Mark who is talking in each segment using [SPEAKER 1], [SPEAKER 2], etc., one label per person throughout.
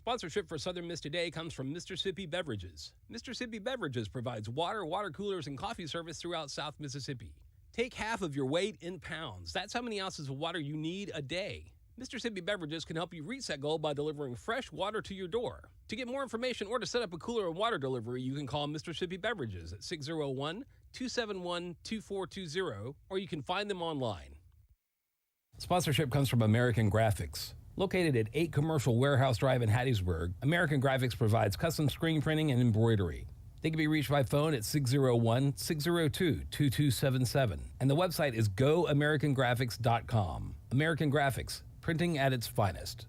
[SPEAKER 1] Sponsorship for Southern Miss Today comes from Mississippi Beverages. Mississippi Beverages provides water, water coolers, and coffee service throughout South Mississippi. Take half of your weight in pounds. That's how many ounces of water you need a day. Mississippi Beverages can help you reach that goal by delivering fresh water to your door. To get more information or to set up a cooler and water delivery, you can call Mississippi Beverages at 601 271 2420, or you can find them online. Sponsorship comes from American Graphics. Located at 8 Commercial Warehouse Drive in Hattiesburg, American Graphics provides custom screen printing and embroidery. They can be reached by phone at 601-602-2277. And the website is goamericangraphics.com. American Graphics, printing at its finest.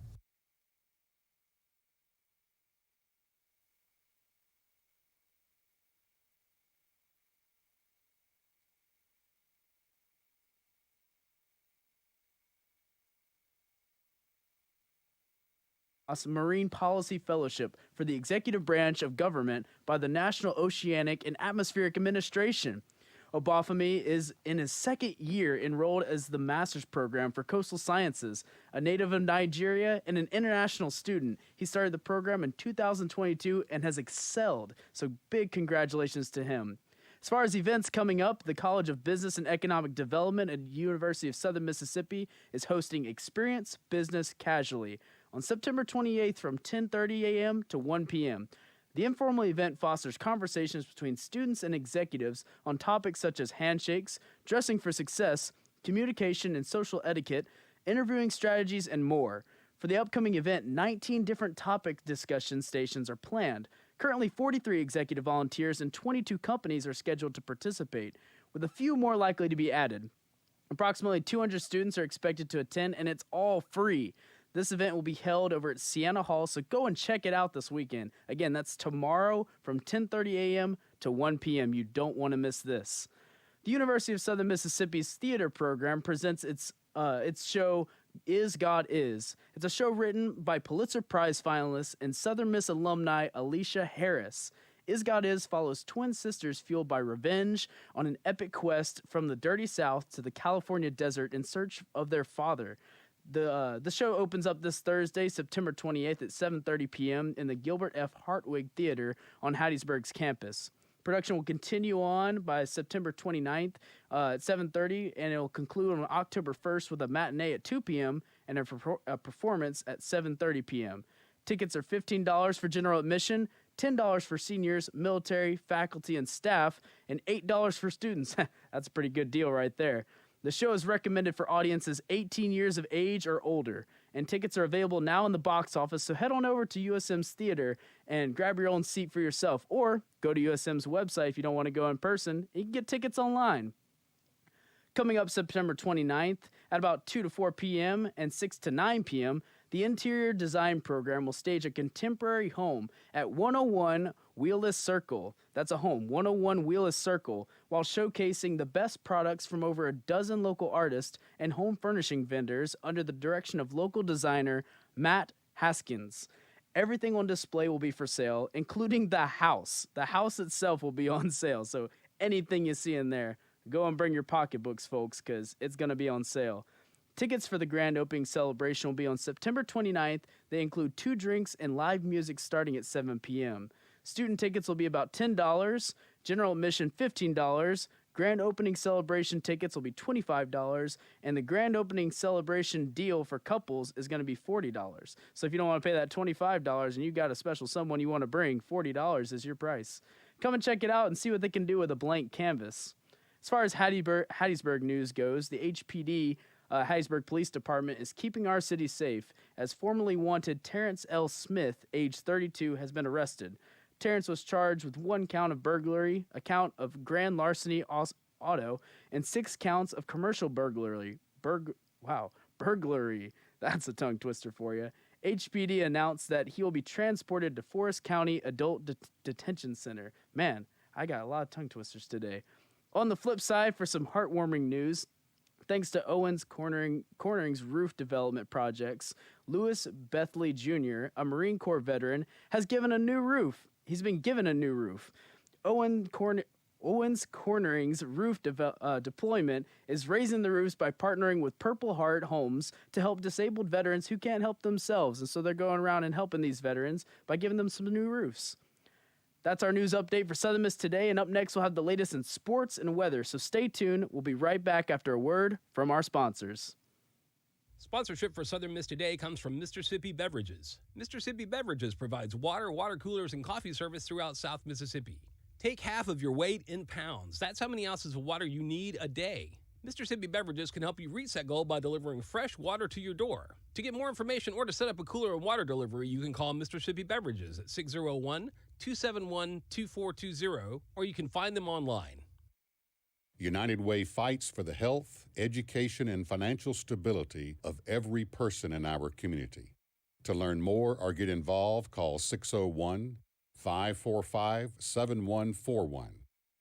[SPEAKER 2] Marine Policy Fellowship for the Executive Branch of Government by the National Oceanic and Atmospheric Administration. Obafemi is in his second year enrolled as the Master's Program for Coastal Sciences, a native of Nigeria and an international student. He started the program in 2022 and has excelled, so big congratulations to him. As far as events coming up, the College of Business and Economic Development at University of Southern Mississippi is hosting Experience Business Casually on September 28th from 10:30 a.m. to 1 p.m. The informal event fosters conversations between students and executives on topics such as handshakes, dressing for success, communication and social etiquette, interviewing strategies, and more. For the upcoming event, 19 different topic discussion stations are planned. Currently, 43 executive volunteers and 22 companies are scheduled to participate, with a few more likely to be added. Approximately 200 students are expected to attend, and it's all free. This event will be held over at Sienna Hall, so go and check it out this weekend. Again, that's tomorrow from 10:30 a.m. to 1 p.m. You don't want to miss this. The University of Southern Mississippi's theater program presents its show, Is God Is. It's a show written by Pulitzer Prize finalist and Southern Miss alumni Alicia Harris. Is God Is follows twin sisters fueled by revenge on an epic quest from the dirty South to the California desert in search of their father. The show opens up this Thursday, September 28th at 7:30 p.m. in the Gilbert F. Hartwig Theater on Hattiesburg's campus. Production will continue on by September 29th at 7:30, and it will conclude on October 1st with a matinee at 2 p.m. and a performance at 7:30 p.m. Tickets are $15 for general admission, $10 for seniors, military, faculty, and staff, and $8 for students. That's a pretty good deal right there. The show is recommended for audiences 18 years of age or older, and tickets are available now in the box office, so head on over to USM's theater and grab your own seat for yourself, or go to USM's website if you don't want to go in person. You can get tickets online. Coming up September 29th at about 2 to 4 p.m. and 6 to 9 p.m., the Interior Design Program will stage a contemporary home at 101 Wheelless Circle. That's a home, 101 Wheelless Circle, while showcasing the best products from over a dozen local artists and home furnishing vendors under the direction of local designer Matt Haskins. Everything on display will be for sale, including the house. The house itself will be on sale, so anything you see in there, go and bring your pocketbooks, folks, because it's going to be on sale. Tickets for the grand opening celebration will be on September 29th. They include 2 drinks and live music starting at 7 p.m. Student tickets will be about $10, general admission $15, grand opening celebration tickets will be $25, and the grand opening celebration deal for couples is going to be $40. So if you don't want to pay that $25 and you got a special someone you want to bring, $40 is your price. Come and check it out and see what they can do with a blank canvas. As far as Hattiesburg news goes, the HPD Hattiesburg Police Department is keeping our city safe as formerly wanted Terrence L. Smith, age 32, has been arrested. Terrence was charged with 1 count of burglary, a count of grand larceny auto, and 6 counts of commercial burglary. Burglary. That's a tongue twister for you. HPD announced that he will be transported to Forest County Adult Detention Center. Man, I got a lot of tongue twisters today. On the flip side, for some heartwarming news, thanks to Owens Cornering's roof development projects, Lewis Bethley Jr., a Marine Corps veteran, has given a new roof. He's been given a new roof. Owens Cornering's roof deployment is raising the roofs by partnering with Purple Heart Homes to help disabled veterans who can't help themselves. And so they're going around and helping these veterans by giving them some new roofs. That's our news update for Southern Miss today. And up next, we'll have the latest in sports and weather. So stay tuned. We'll be right back after a word from our sponsors.
[SPEAKER 1] Sponsorship for Southern Miss today comes from Mississippi Beverages. Mississippi Beverages provides water, water coolers, and coffee service throughout South Mississippi. Take half of your weight in pounds. That's how many ounces of water you need a day. Mississippi Beverages can help you reach that goal by delivering fresh water to your door. To get more information or to set up a cooler and water delivery, you can call Mississippi Beverages at 601-271-2420, or you can find them online.
[SPEAKER 3] United Way fights for the health, education, and financial stability of every person in our community. To learn more or get involved, call 601-545-7141.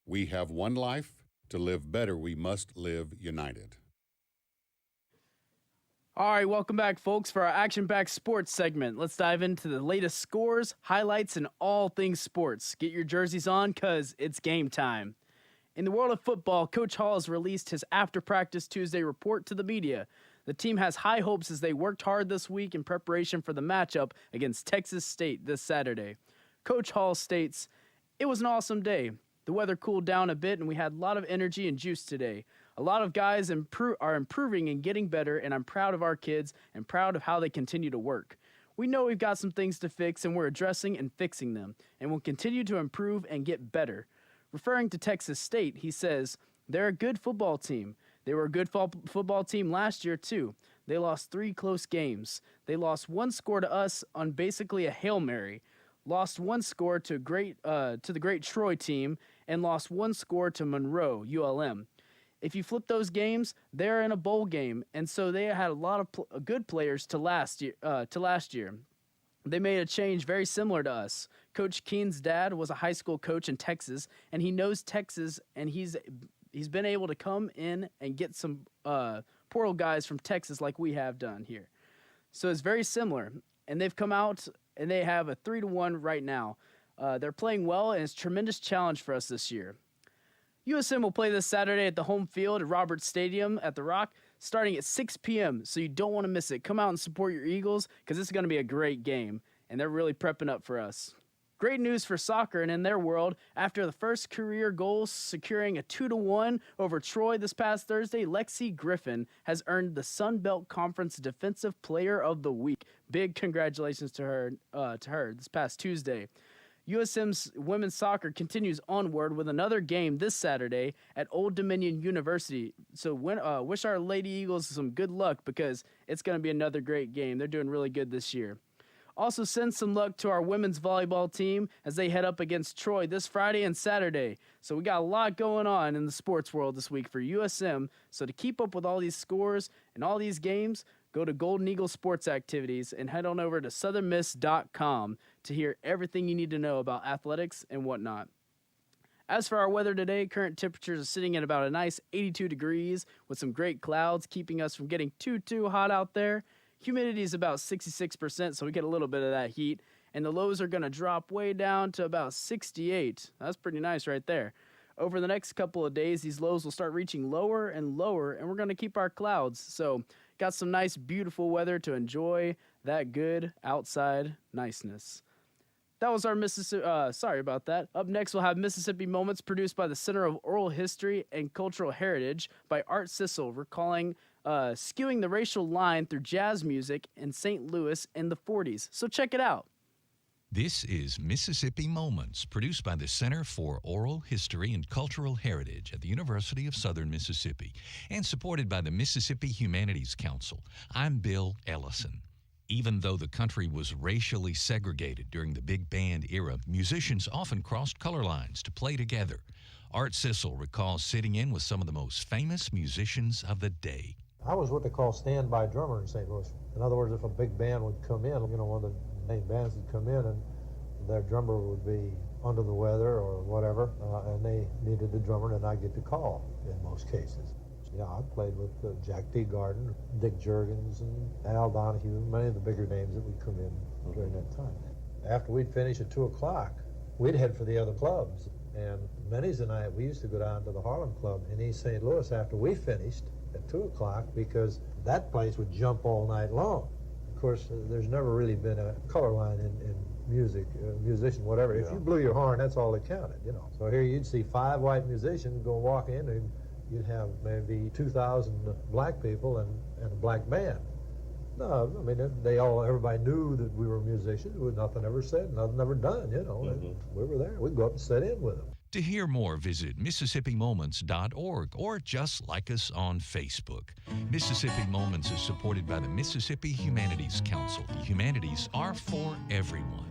[SPEAKER 3] We have one life. To live better, we must live united.
[SPEAKER 2] All right, welcome back, folks, for our action-packed sports segment. Let's dive into the latest scores, highlights, and all things sports. Get your jerseys on, because it's game time. In the world of football, Coach Hall has released his after-practice Tuesday report to the media. The team has high hopes as they worked hard this week in preparation for the matchup against Texas State this Saturday. Coach Hall states, "It was an awesome day. The weather cooled down a bit and we had a lot of energy and juice today. A lot of guys are improving and getting better, and I'm proud of our kids and proud of how they continue to work. We know we've got some things to fix, and we're addressing and fixing them, and we'll continue to improve and get better." Referring to Texas State, he says, "They're a good football team. They were a good football team last year, too. They lost 3 close games. They lost 1 score to us on basically a Hail Mary, lost 1 score to the great Troy team, and lost 1 score to Monroe, ULM. If you flip those games, they're in a bowl game, and so they had a lot of good players to last year. They made a change very similar to us. Coach Keen's dad was a high school coach in Texas, and he knows Texas, and he's been able to come in and get some portal guys from Texas like we have done here. So it's very similar, and they've come out, and they have a 3-1 right now. They're playing well, and it's a tremendous challenge for us this year. USM will play this Saturday at the home field at Roberts Stadium at The Rock, starting at 6 p.m., so you don't want to miss it. Come out and support your Eagles, because this is going to be a great game, and they're really prepping up for us. Great news for soccer, and in their world, after the first career goal securing a 2-1 over Troy this past Thursday, Lexi Griffin has earned the Sun Belt Conference Defensive Player of the Week. Big congratulations to her this past Tuesday. USM's women's soccer continues onward with another game this Saturday at Old Dominion University. So wish our Lady Eagles some good luck, because it's going to be another great game. They're doing really good this year. Also, send some luck to our women's volleyball team as they head up against Troy this Friday and Saturday. So we got a lot going on in the sports world this week for USM. So to keep up with all these scores and all these games, go to Golden Eagle Sports Activities and head on over to southernmiss.com to hear everything you need to know about athletics and whatnot. As for our weather today, current temperatures are sitting at about a nice 82 degrees with some great clouds keeping us from getting too hot out there. Humidity is about 66%, so we get a little bit of that heat. And the lows are going to drop way down to about 68. That's pretty nice right there. Over the next couple of days, these lows will start reaching lower and lower, and we're going to keep our clouds. So got some nice, beautiful weather to enjoy that good outside niceness. That was our Mississippi. Sorry about that. Up next, we'll have Mississippi Moments produced by the Center of Oral History and Cultural Heritage by Art Sissel, recalling skewing the racial line through jazz music in St. Louis in the 40s. So check it out.
[SPEAKER 4] This is Mississippi Moments, produced by the Center for Oral History and Cultural Heritage at the University of Southern Mississippi and supported by the Mississippi Humanities Council. I'm Bill Ellison. Even though the country was racially segregated during the big band era, musicians often crossed color lines to play together. Art Sissel recalls sitting in with some of the most famous musicians of the day.
[SPEAKER 5] I was what they call standby drummer in St. Louis. In other words, if a big band would come in, one of the main bands would come in and their drummer would be under the weather or whatever, and they needed a drummer, and I'd get the call in most cases. Yeah, I played with Jack Teagarden, Dick Juergens, and Al Donahue, many of the bigger names that would come in during that time. After we'd finish at 2 o'clock, we'd head for the other clubs. And Minnie's and I, we used to go down to the Harlem Club in East St. Louis after we finished at 2 o'clock because that place would jump all night long. Of course, there's never really been a color line in music, musician, whatever. If you blew your horn, that's all that counted, you know. So here you'd see 5 white musicians go walk in, and you'd have maybe 2,000 black people and a black band. No, I mean, everybody knew that we were musicians. There was nothing ever said, nothing ever done, you know. And we were there. We'd go up and sit in with them.
[SPEAKER 4] To hear more, visit MississippiMoments.org or just like us on Facebook. Mississippi Moments is supported by the Mississippi Humanities Council. The humanities are for everyone.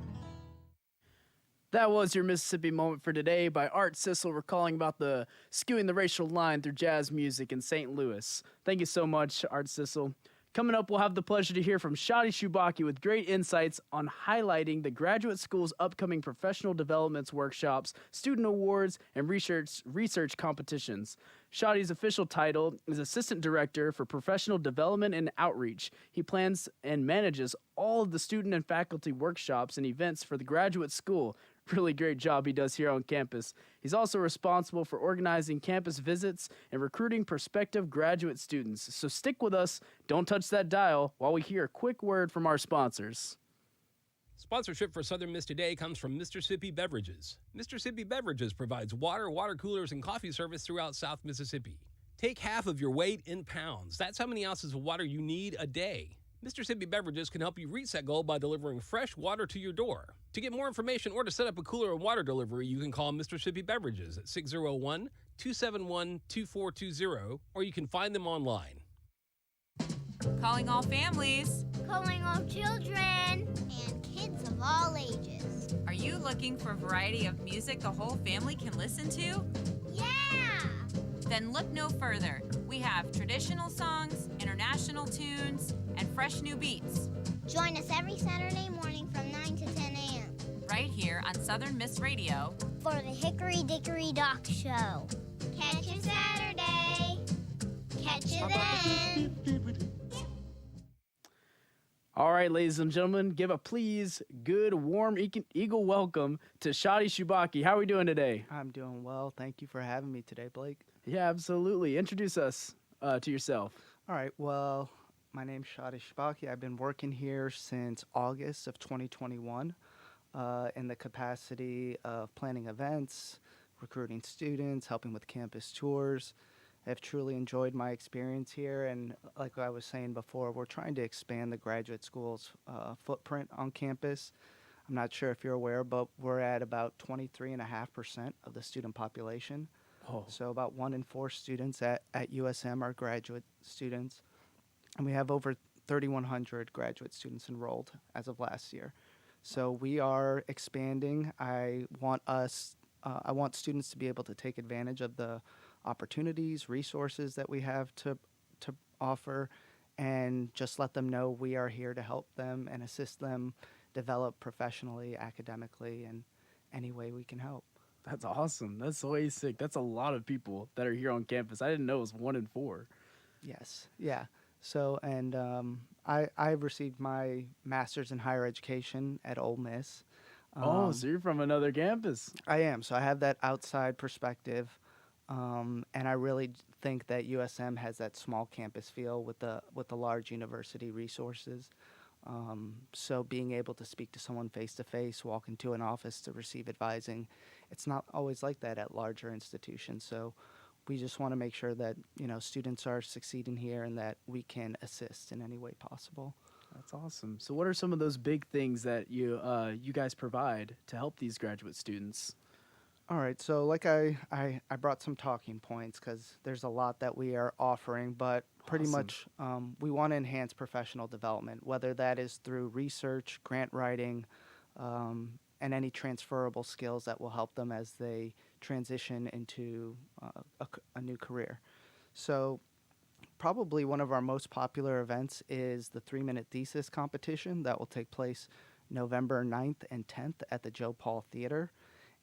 [SPEAKER 2] That was your Mississippi Moment for today by Art Sissel, recalling about the skewing the racial line through jazz music in St. Louis. Thank you so much, Art Sissel. Coming up, we'll have the pleasure to hear from Shadi Shubaki with great insights on highlighting the graduate school's upcoming professional developments workshops, student awards, and research competitions. Shadi's official title is Assistant Director for Professional Development and Outreach. He plans and manages all of the student and faculty workshops and events for the graduate school. Really great job he does here on campus. He's also responsible for organizing campus visits and recruiting prospective graduate students. So stick with us, don't touch that dial, while we hear a quick word from our sponsors.
[SPEAKER 1] Sponsorship for Southern Miss Today comes from Mr. Sippy Beverages. Mr. Sippy Beverages provides water, water coolers, and coffee service throughout South Mississippi. Take half of your weight in pounds. That's how many ounces of water you need a day. Mr. Sippy Beverages can help you reach that goal by delivering fresh water to your door. To get more information or to set up a cooler and water delivery, you can call Mr. Sippy Beverages at 601-271-2420, or you can find them online.
[SPEAKER 6] Calling all families.
[SPEAKER 7] Calling all children. And kids of all ages.
[SPEAKER 6] Are you looking for a variety of music the whole family can listen to?
[SPEAKER 7] Yeah!
[SPEAKER 6] Then look no further. We have traditional songs, international tunes, and fresh new beats.
[SPEAKER 7] Join us every Saturday morning from 9 to 10 a.m.
[SPEAKER 6] right here on Southern Miss Radio
[SPEAKER 7] for the Hickory Dickory Dock Show. Catch you Saturday. Catch you then.
[SPEAKER 2] All right, ladies and gentlemen, give a please good, warm eagle welcome to Shadi Shubaki. How are we doing today?
[SPEAKER 8] I'm doing well. Thank you for having me today, Blake.
[SPEAKER 2] Yeah, absolutely. Introduce us to yourself.
[SPEAKER 8] All right, well, my name's Shadi Shubaki. I've been working here since August of 2021 in the capacity of planning events, recruiting students, helping with campus tours. I've truly enjoyed my experience here, and like I was saying before, we're trying to expand the graduate school's footprint on campus. I'm not sure if you're aware, but we're at about 23.5% of the student population.
[SPEAKER 2] Oh.
[SPEAKER 8] So about 1 in 4 students at USM are graduate students, and we have over 3,100 graduate students enrolled as of last year. So we are expanding. I want students to be able to take advantage of the opportunities, resources that we have to offer, and just let them know we are here to help them and assist them develop professionally, academically, and any way we can help.
[SPEAKER 2] That's awesome. That's way sick. That's a lot of people that are here on campus. I didn't know it was 1 in 4.
[SPEAKER 8] Yes. Yeah. So, and I received my master's in higher education at Ole Miss.
[SPEAKER 2] So you're from another campus.
[SPEAKER 8] I am. So I have that outside perspective. And I really think that USM has that small campus feel with the large university resources. So being able to speak to someone face to face, walk into an office to receive advising, it's not always like that at larger institutions. So we just want to make sure that students are succeeding here and that we can assist in any way possible.
[SPEAKER 2] That's awesome. So what are some of those big things that you guys provide to help these graduate students?
[SPEAKER 8] All right, so like I brought some talking points because there's a lot that we are offering, but pretty much we want to enhance professional development, whether that is through research, grant writing, and any transferable skills that will help them as they transition into a new career. So probably one of our most popular events is the 3-minute thesis competition that will take place November 9th and 10th at the Joe Paul Theater.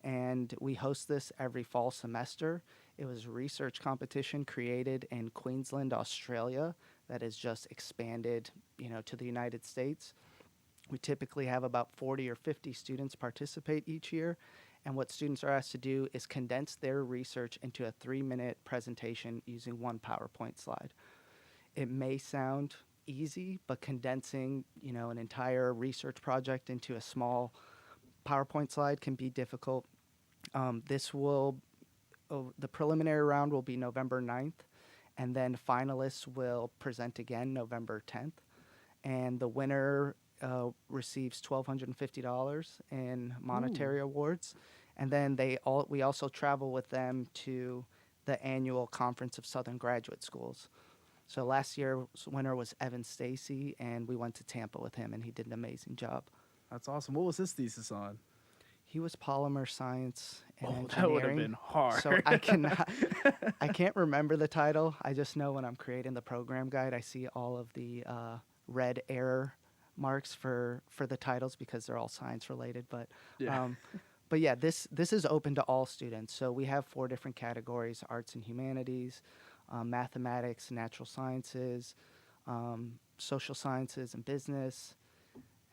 [SPEAKER 8] And we host this every fall semester. It was a research competition created in Queensland, Australia, that has just expanded, to the United States. We typically have about 40 or 50 students participate each year, And what students are asked to do is condense their research into a 3-minute presentation using one PowerPoint slide. It may sound easy, but condensing, an entire research project into a small PowerPoint slide can be difficult. The preliminary round will be November 9th, and then finalists will present again November 10th. And the winner receives $1,250 in monetary awards. And then we also travel with them to the annual Conference of Southern Graduate Schools. So last year's winner was Evan Stacy, and we went to Tampa with him, and he did an amazing job.
[SPEAKER 2] That's awesome. What was his thesis on?
[SPEAKER 8] He was polymer science and engineering.
[SPEAKER 2] That would have been hard.
[SPEAKER 8] So I can't remember the title. I just know when I'm creating the program guide, I see all of the red error marks for the titles because they're all science related. But
[SPEAKER 2] Yeah.
[SPEAKER 8] but yeah, this is open to all students. So we have 4 different categories: arts and humanities, mathematics, natural sciences, social sciences, and business.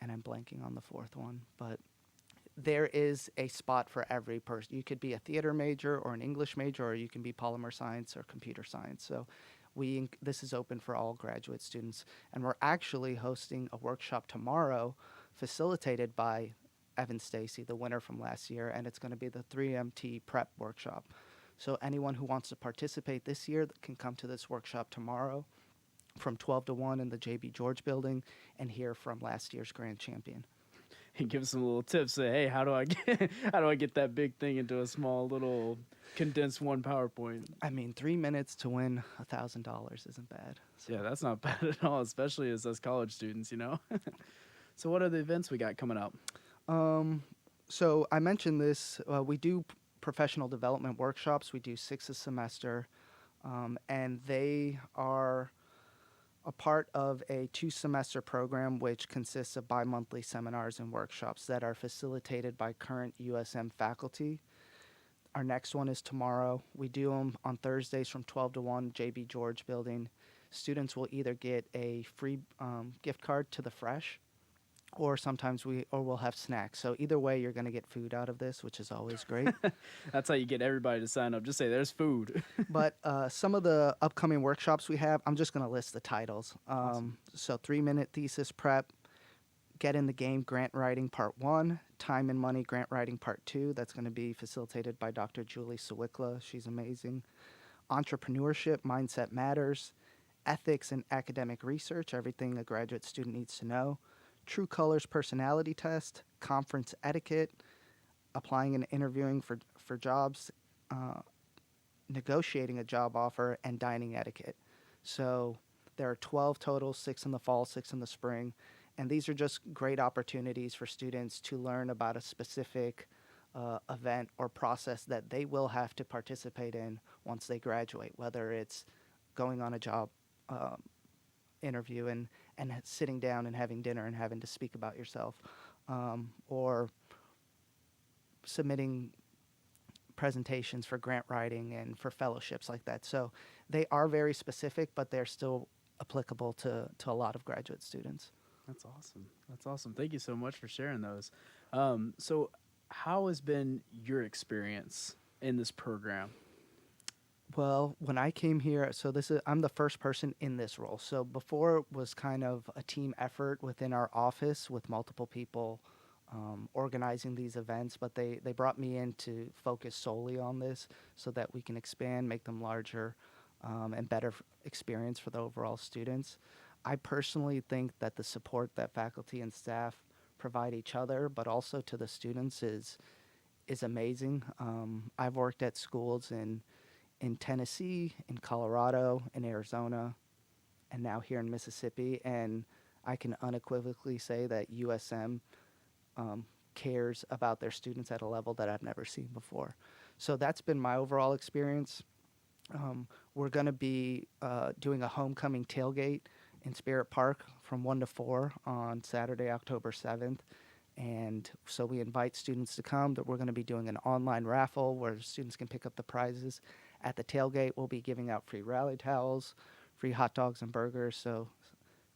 [SPEAKER 8] And I'm blanking on the 4th one, but there is a spot for every person. You could be a theater major or an English major, or you can be polymer science or computer science. So this is open for all graduate students. And we're actually hosting a workshop tomorrow facilitated by Evan Stacy, the winner from last year, and it's going to be the 3MT prep workshop. So anyone who wants to participate this year can come to this workshop tomorrow from 12 to 1 in the JB George building and hear from last year's grand champion.
[SPEAKER 2] He gives some little tips. Say, hey, how do I get that big thing into a small little condensed one PowerPoint?
[SPEAKER 8] I mean, 3 minutes to win $1,000 isn't bad. So.
[SPEAKER 2] Yeah, that's not bad at all, especially as us college students, So what are the events we got coming up?
[SPEAKER 8] So I mentioned this. We do professional development workshops. We do 6 a semester, and they are a part of a 2-semester program which consists of bi-monthly seminars and workshops that are facilitated by current USM faculty. Our next one is tomorrow. We do them on Thursdays from 12 to 1, JB George building. Students will either get a free gift card to the Fresh, or sometimes we'll have snacks. So either way, you're going to get food out of this, which is always great.
[SPEAKER 2] That's how you get everybody to sign up. Just say there's food.
[SPEAKER 8] But some of the upcoming workshops we have, I'm just going to list the titles.
[SPEAKER 2] Awesome.
[SPEAKER 8] So 3-minute thesis prep, Get in the Game grant writing part 1, Time and Money grant writing part 2. That's going to be facilitated by Dr. Julie Sawikla. She's amazing. Entrepreneurship, Mindset Matters, Ethics and Academic Research, everything a graduate student needs to know. True Colors Personality Test, Conference Etiquette, Applying and Interviewing for jobs, Negotiating a job offer, and Dining Etiquette. So there are 12 total, 6 in the fall, 6 in the spring, and these are just great opportunities for students to learn about a specific event or process that they will have to participate in once they graduate, whether it's going on a job interview and sitting down and having dinner and having to speak about yourself, or submitting presentations for grant writing and for fellowships like that. So they are very specific, but they're still applicable to a lot of graduate students.
[SPEAKER 2] That's awesome. That's awesome. Thank you so much for sharing those. So how has been your experience in this program?
[SPEAKER 8] Well, when I came here, I'm the first person in this role. So before it was kind of a team effort within our office with multiple people organizing these events, but they brought me in to focus solely on this so that we can expand, make them larger, and better experience for the overall students. I personally think that the support that faculty and staff provide each other, but also to the students, is amazing. I've worked at schools in Tennessee, in Colorado, in Arizona, and now here in Mississippi. And I can unequivocally say that USM cares about their students at a level that I've never seen before. So that's been my overall experience. We're going to be doing a homecoming tailgate in Spirit Park from 1 to 4 on Saturday, October 7th. And so we invite students to come. That we're going to be doing an online raffle where students can pick up the prizes. At the tailgate, we'll be giving out free rally towels, free hot dogs and burgers. So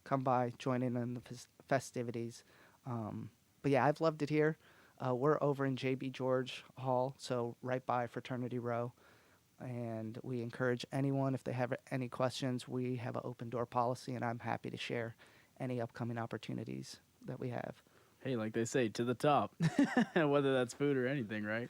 [SPEAKER 8] come by, join in on the festivities. But yeah, I've loved it here. We're over in JB George Hall, so right by Fraternity Row. And we encourage anyone, if they have any questions, we have an open door policy, and I'm happy to share any upcoming opportunities that we have.
[SPEAKER 2] Hey, like they say, to the top, whether that's food or anything, right?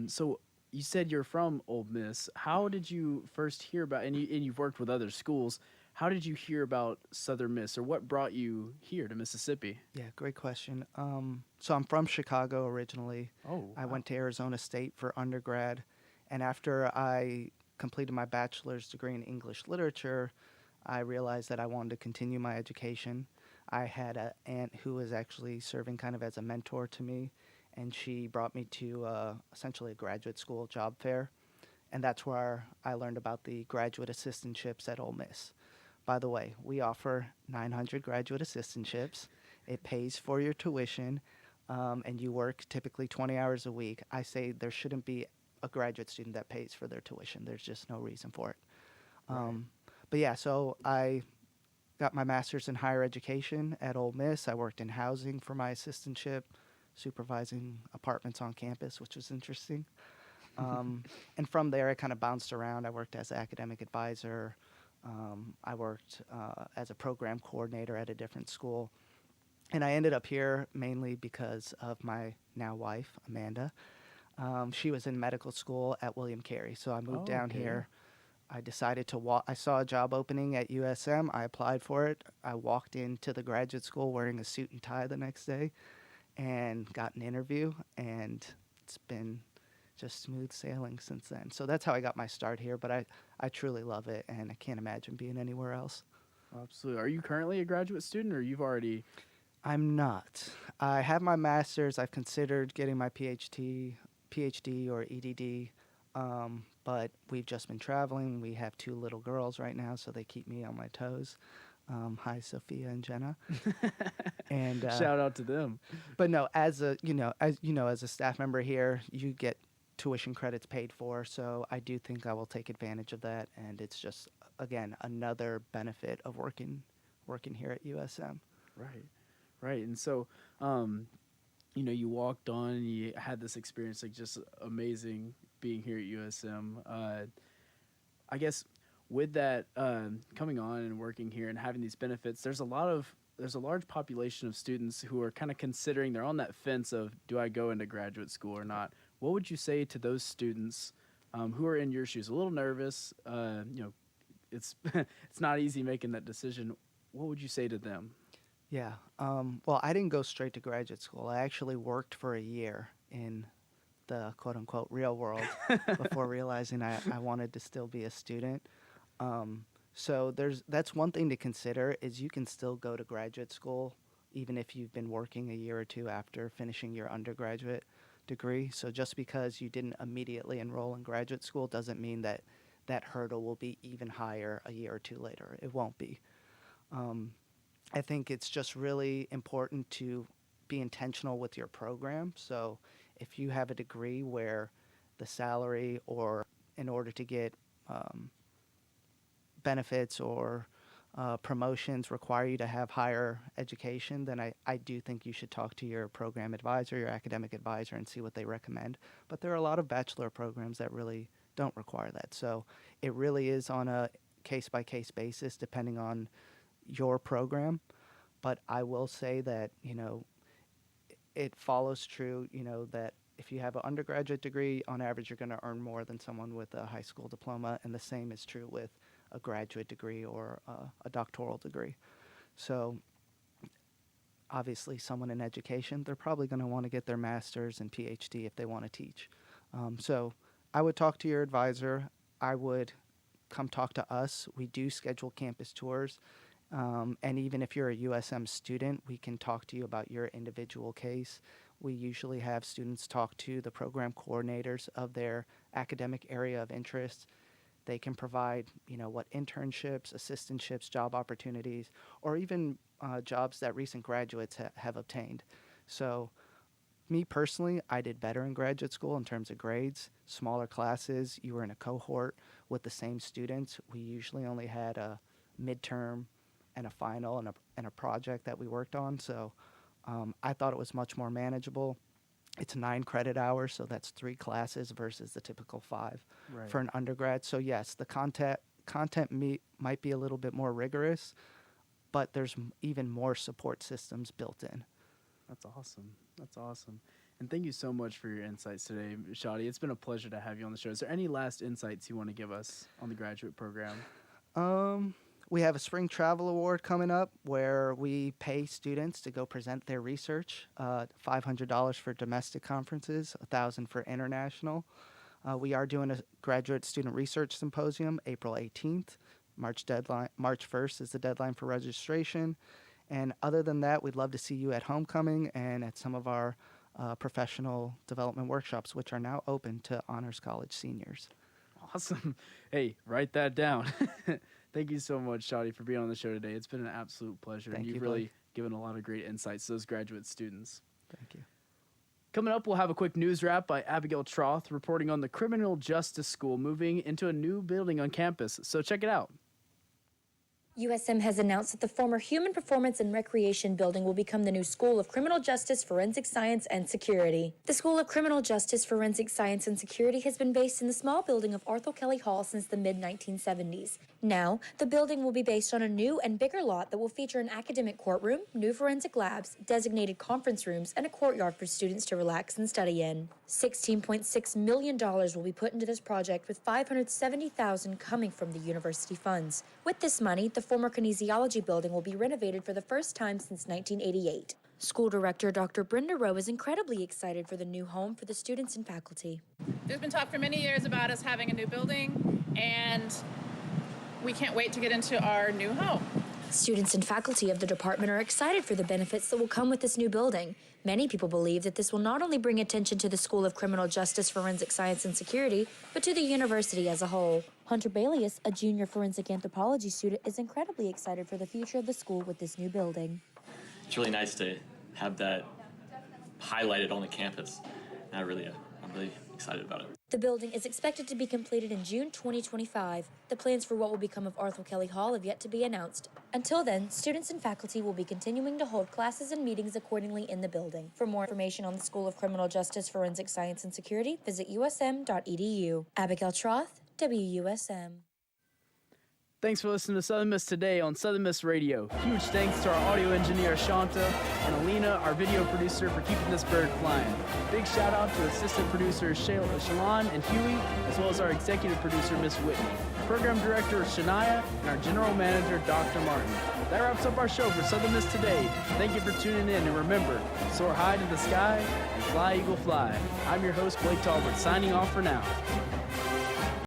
[SPEAKER 2] So you said you're from Ole Miss. How did you first hear about, and you've worked with other schools, how did you hear about Southern Miss, or what brought you here to Mississippi?
[SPEAKER 8] Yeah, great question. So I'm from Chicago originally.
[SPEAKER 2] Oh,
[SPEAKER 8] I went to Arizona State for undergrad, and after I completed my bachelor's degree in English literature, I realized that I wanted to continue my education. I had an aunt who was actually serving kind of as a mentor to me, and she brought me to essentially a graduate school job fair, and that's where I learned about the graduate assistantships at Ole Miss. By the way, we offer 900 graduate assistantships. It pays for your tuition, and you work typically 20 hours a week. I say there shouldn't be a graduate student that pays for their tuition. There's just no reason for it. But yeah, so I got my master's in higher education at Ole Miss. I worked in housing for my assistantship, supervising apartments on campus, which was interesting. And from there, I kind of bounced around. I worked as an academic advisor. I worked as a program coordinator at a different school. And I ended up here mainly because of my now wife, Amanda. She was in medical school at William Carey, so I moved down here. I decided to walk. I saw a job opening at USM. I applied for it. I walked into the graduate school wearing a suit and tie the next day and got an interview, and it's been just smooth sailing since then. So that's how I got my start here, but I truly love it, and I can't imagine being anywhere else.
[SPEAKER 2] Absolutely. Are you currently a graduate student, or you've already...
[SPEAKER 8] I'm not. I have my master's. I've considered getting my PhD or EDD, but we've just been traveling. We have 2 little girls right now, so they keep me on my toes. Hi, Sophia and Jenna. And
[SPEAKER 2] Shout out to them.
[SPEAKER 8] But no, as a staff member here, you get tuition credits paid for. So I do think I will take advantage of that, and it's just again another benefit of working here at USM.
[SPEAKER 2] Right. And so, you walked on and you had this experience, like just amazing being here at USM. I guess with that coming on and working here and having these benefits, there's a large population of students who are kind of considering, they're on that fence of, do I go into graduate school or not? What would you say to those students who are in your shoes, a little nervous? It's it's not easy making that decision. What would you say to them?
[SPEAKER 8] Yeah. Well, I didn't go straight to graduate school. I actually worked for a year in the quote-unquote real world before realizing I wanted to still be a student. So that's one thing to consider, is you can still go to graduate school even if you've been working a year or 2 after finishing your undergraduate degree. So just because you didn't immediately enroll in graduate school doesn't mean that that hurdle will be even higher a year or 2 later. It won't be. I think it's just really important to be intentional with your program. So if you have a degree where the salary, or in order to get benefits or promotions require you to have higher education, then I do think you should talk to your program advisor, your academic advisor, and see what they recommend. But there are a lot of bachelor programs that really don't require that. So it really is on a case-by-case basis depending on your program. But I will say that, it follows true, that if you have an undergraduate degree, on average, you're going to earn more than someone with a high school diploma, and the same is true with a graduate degree or a doctoral degree. So obviously someone in education, they're probably going to want to get their master's and PhD if they want to teach. So I would talk to your advisor. I would come talk to us. We do schedule campus tours. And even if you're a USM student, we can talk to you about your individual case. We usually have students talk to the program coordinators of their academic area of interest. They can provide, what internships, assistantships, job opportunities, or even jobs that recent graduates have obtained. So me personally, I did better in graduate school in terms of grades, smaller classes. You were in a cohort with the same students. We usually only had a midterm and a final and a project that we worked on. So I thought it was much more manageable. It's 9 credit hours, so that's 3 classes versus the typical 5
[SPEAKER 2] Right.
[SPEAKER 8] for an undergrad. So yes, the content might be a little bit more rigorous, but there's even more support systems built in.
[SPEAKER 2] That's awesome. That's awesome. And thank you so much for your insights today, Shadi. It's been a pleasure to have you on the show. Is there any last insights you want to give us on the graduate program?
[SPEAKER 8] We have a spring travel award coming up where we pay students to go present their research. $500 for domestic conferences, $1,000 for international. We are doing a graduate student research symposium April 18th. March 1st is the deadline for registration. And other than that, we'd love to see you at homecoming and at some of our professional development workshops, which are now open to Honors College seniors.
[SPEAKER 2] Awesome. Hey, write that down. Thank you so much, Shadi, for being on the show today. It's been an absolute pleasure.
[SPEAKER 8] Thank
[SPEAKER 2] and you've
[SPEAKER 8] you,
[SPEAKER 2] really
[SPEAKER 8] bud.
[SPEAKER 2] given a lot of great insights to those graduate students.
[SPEAKER 8] Thank you.
[SPEAKER 2] Coming up, we'll have a quick news wrap by Abigail Troth reporting on the Criminal Justice School moving into a new building on campus. So check it out.
[SPEAKER 9] USM has announced that the former Human Performance and Recreation Building will become the new School of Criminal Justice, Forensic Science, and Security. The School of Criminal Justice, Forensic Science, and Security has been based in the small building of Arthur Kelly Hall since the mid-1970s. Now, the building will be based on a new and bigger lot that will feature an academic courtroom, new forensic labs, designated conference rooms, and a courtyard for students to relax and study in. $16.6 million will be put into this project, with $570,000 coming from the university funds. With this money, the former kinesiology building will be renovated for the first time since 1988. School Director Dr. Brenda Rowe is incredibly excited for the new home for the students and faculty.
[SPEAKER 10] There's been talk for many years about us having a new building, and we can't wait to get into our new home.
[SPEAKER 9] Students and faculty of the department are excited for the benefits that will come with this new building. Many people believe that this will not only bring attention to the School of Criminal Justice, Forensic Science, and Security, but to the university as a whole. Hunter Bailius, a junior forensic anthropology student, is incredibly excited for the future of the school with this new building.
[SPEAKER 11] It's really nice to have that highlighted on the campus. And I'm really excited about it.
[SPEAKER 9] The building is expected to be completed in June 2025. The plans for what will become of Arthur Kelly Hall have yet to be announced. Until then, students and faculty will be continuing to hold classes and meetings accordingly in the building. For more information on the School of Criminal Justice, Forensic Science, and Security, visit usm.edu. Abigail Troth, WUSM.
[SPEAKER 2] Thanks for listening to Southern Miss today on Southern Miss Radio. Huge thanks to our audio engineer, Shanta, and Alina, our video producer, for keeping this bird flying. Big shout out to assistant producers Shalon and Huey, as well as our executive producer, Miss Whitney, program director, Shania, and our general manager, Dr. Martin. That wraps up our show for Southern Miss today. Thank you for tuning in, and remember, soar high to the sky and fly, eagle, fly. I'm your host, Blake Talbot, signing off for now.